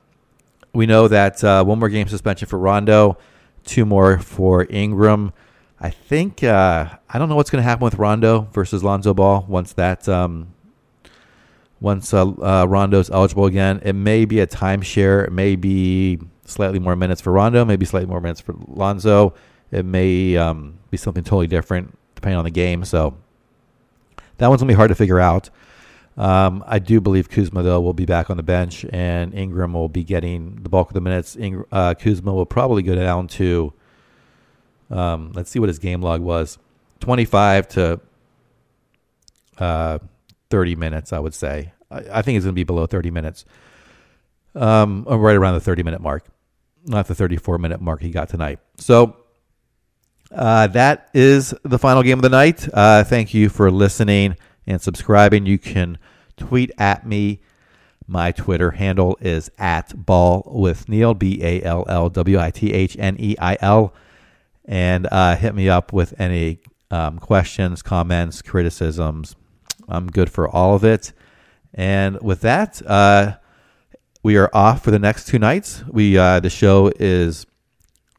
We know that 1 more game suspension for Rondo, 2 more for Ingram. I think I don't know what's going to happen with Rondo versus Lonzo Ball once Rondo's eligible again. It may be a timeshare. It may be slightly more minutes for Rondo, maybe slightly more minutes for Lonzo. It may be something totally different depending on the game. So that one's going to be hard to figure out. I do believe Kuzma, though, will be back on the bench, and Ingram will be getting the bulk of the minutes. Kuzma will probably go down to, let's see what his game log was, 25 to 30 minutes, I would say. I think it's going to be below 30 minutes, right around the 30-minute mark, not the 34-minute mark he got tonight. So that is the final game of the night. Thank you for listening and subscribing. You can tweet at me. My Twitter handle is @ballwithneil, BALLWITHNEIL, and hit me up with any questions, comments, criticisms. I'm good for all of it. And with that, we are off for the next 2 nights. The show is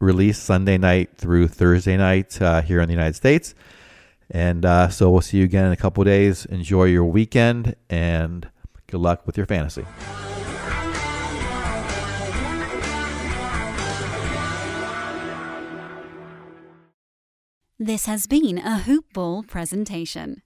released Sunday night through Thursday night here in the United States. And so we'll see you again in a couple of days. Enjoy your weekend, and good luck with your fantasy. This has been a Hoop Ball presentation.